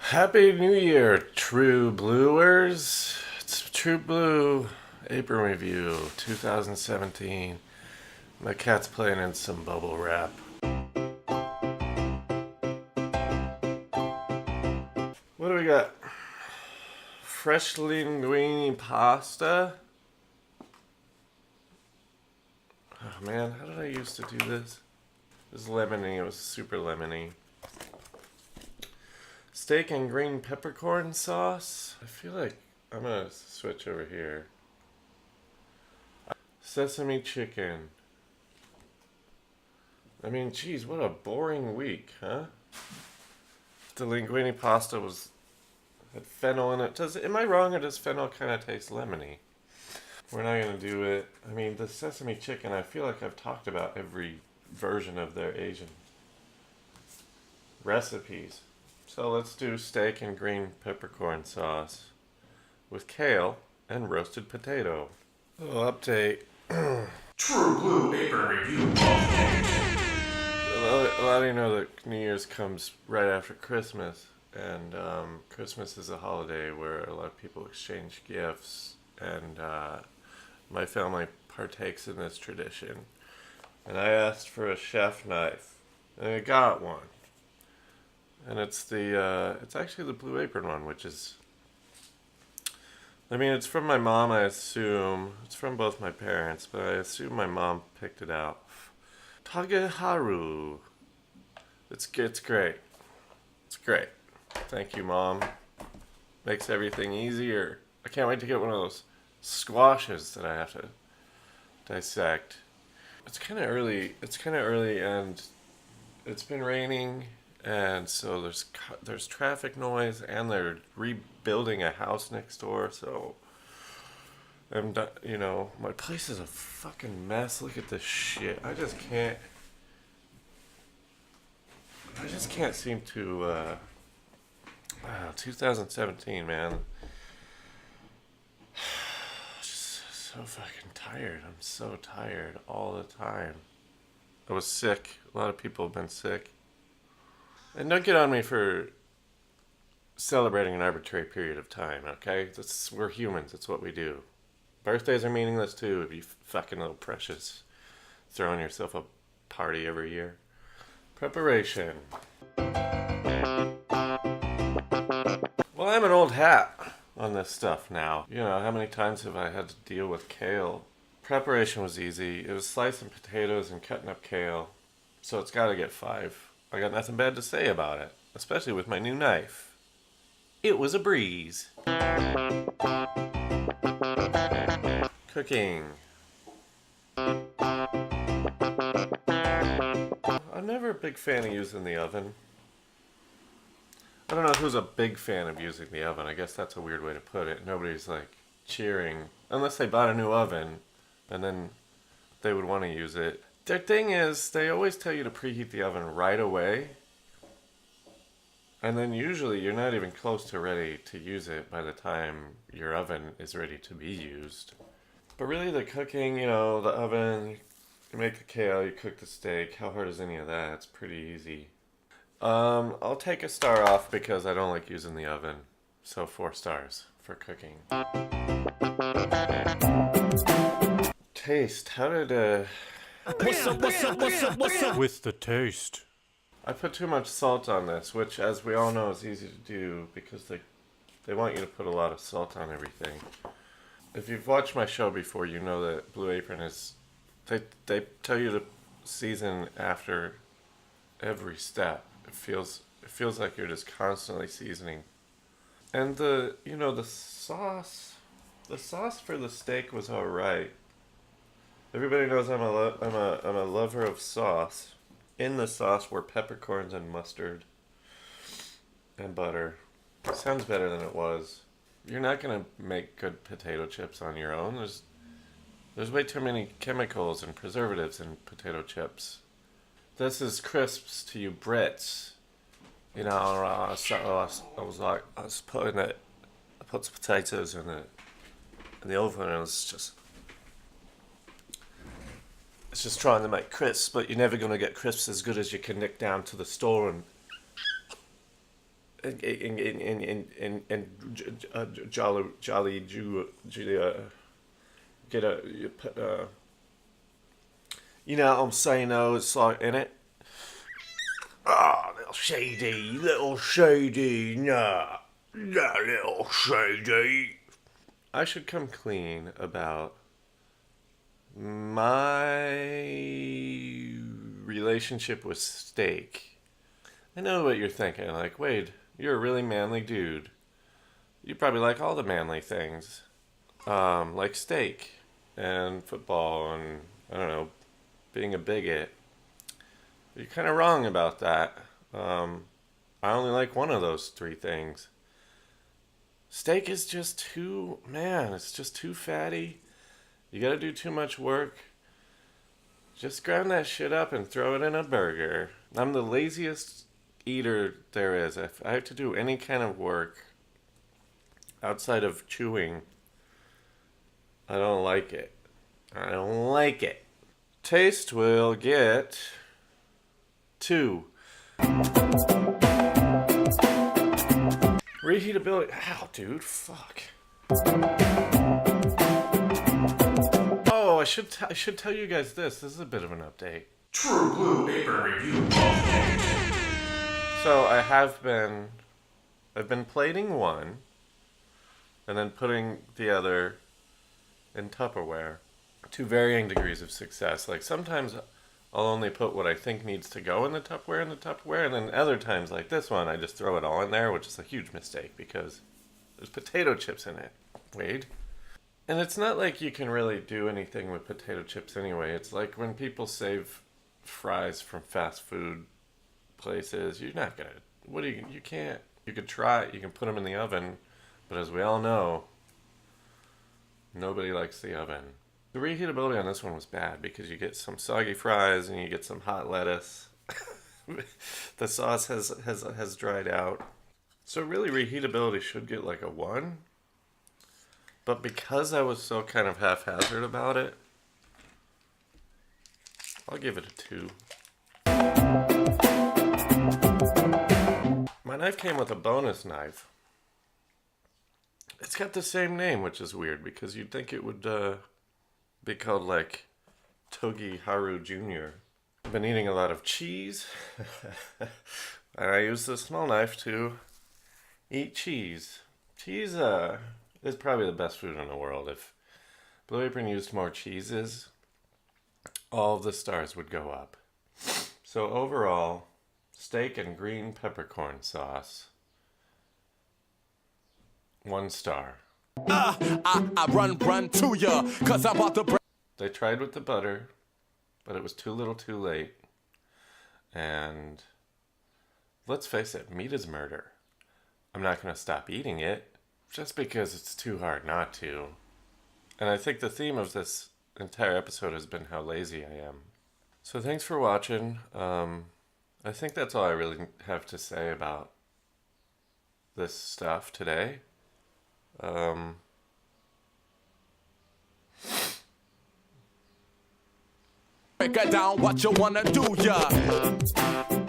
Happy New Year, True Bluers. It's True Blue Apron Review 2017. My cat's playing in some bubble wrap. What do we got? Fresh linguine pasta. Oh man, how did I used to do this? It was lemony, it was super lemony. Steak and green peppercorn sauce. I feel like I'm gonna switch over here. Sesame chicken. I mean, geez, what a boring week, huh? The linguine pasta had fennel in it. Am I wrong, or does fennel kind of taste lemony? We're not gonna do it. I mean, the sesame chicken, I feel like I've talked about every version of their Asian recipes. So let's do steak and green peppercorn sauce with kale and roasted potato. Little update. True Blue Apron Review. A lot of you know that New Year's comes right after Christmas, and Christmas is a holiday where a lot of people exchange gifts, and my family partakes in this tradition. And I asked for a chef knife, and I got one. And it's actually the Blue Apron one, which is, I mean, it's from my mom, I assume. It's from both my parents, but I assume my mom picked it out. Tageharu. It's great. It's great. Thank you, Mom. Makes everything easier. I can't wait to get one of those squashes that I have to dissect. It's kind of early, and it's been raining, and so there's traffic noise, and they're rebuilding a house next door, so my place is a fucking mess. Look at this shit. I just can't seem to 2017, man. Just so fucking tired. I'm so tired all the time. I was sick. A lot of people have been sick. And don't get on me for celebrating an arbitrary period of time, okay? We're humans. It's what we do. Birthdays are meaningless too, you fucking little precious. Throwing yourself a party every year. Preparation. Well, I'm an old hat on this stuff now. You know, how many times have I had to deal with kale? Preparation was easy. It was slicing potatoes and cutting up kale. So it's gotta get 5. I got nothing bad to say about it, especially with my new knife. It was a breeze. Cooking. I'm never a big fan of using the oven. I don't know who's a big fan of using the oven. I guess that's a weird way to put it. Nobody's like cheering, unless they bought a new oven, and then they would want to use it. Their thing is, they always tell you to preheat the oven right away, and then usually you're not even close to ready to use it by the time your oven is ready to be used. But really the cooking, the oven, you make the kale, you cook the steak. How hard is any of that? It's pretty easy. I'll take a star off because I don't like using the oven. So 4 stars for cooking. Taste. How did What's up with the taste? I put too much salt on this, which, as we all know, is easy to do because they want you to put a lot of salt on everything. If you've watched my show before, you know that Blue Apron is, they tell you to season after every step. It feels like you're just constantly seasoning. And the sauce for the steak was all right. Everybody knows I'm a lover of sauce. In the sauce were peppercorns and mustard and butter. Sounds better than it was. You're not gonna make good potato chips on your own. There's way too many chemicals and preservatives in potato chips. This is crisps to you Brits. I was putting it. I put some potatoes in the oven, and it's just trying to make crisps, but you're never gonna get crisps as good as you can nick down to the store and jolly Jew, get a you know what I'm saying though, it's like in it. Ah, little shady, nah, little shady. I should come clean about my relationship with steak. I know what you're thinking, like, Wade, you're a really manly dude. You probably like all the manly things, like steak and football and, I don't know, being a bigot. You're kind of wrong about that. I only like one of those three things. Steak is just too, man, it's just too fatty. You gotta do too much work. Just grind that shit up and throw it in a burger. I'm the laziest eater there is. If I have to do any kind of work outside of chewing, I don't like it. I don't like it. Taste will get 2. Reheatability. Ow, dude. Fuck. Oh, I should tell you guys this. This is a bit of an update. True Blue Apron Review. So I've been plating one, and then putting the other in Tupperware to varying degrees of success. Like sometimes I'll only put what I think needs to go in the Tupperware, and then other times, like this one, I just throw it all in there, which is a huge mistake because there's potato chips in it, Wade. And it's not like you can really do anything with potato chips anyway. It's like when people save fries from fast food places, you're not gonna, you can't, you could try, you can put them in the oven, but as we all know, nobody likes the oven. The reheatability on this one was bad because you get some soggy fries and you get some hot lettuce. The sauce has dried out. So really reheatability should get like a 1. But because I was so kind of haphazard about it, I'll give it a 2. My knife came with a bonus knife. It's got the same name, which is weird because you'd think it would be called like Togi Haru Jr. I've been eating a lot of cheese, and I use this small knife to eat cheese. Cheese is probably the best food in the world. If Blue Apron used more cheeses, all of the stars would go up. So overall, steak and green peppercorn sauce, 1 star. I run to ya, cause I'm about to They tried with the butter, but it was too little too late. And let's face it, meat is murder. I'm not going to stop eating it just because it's too hard not to. And I think the theme of this entire episode has been how lazy I am. So thanks for watching. I think that's all I really have to say about this stuff today. break it down what you wanna do, yeah.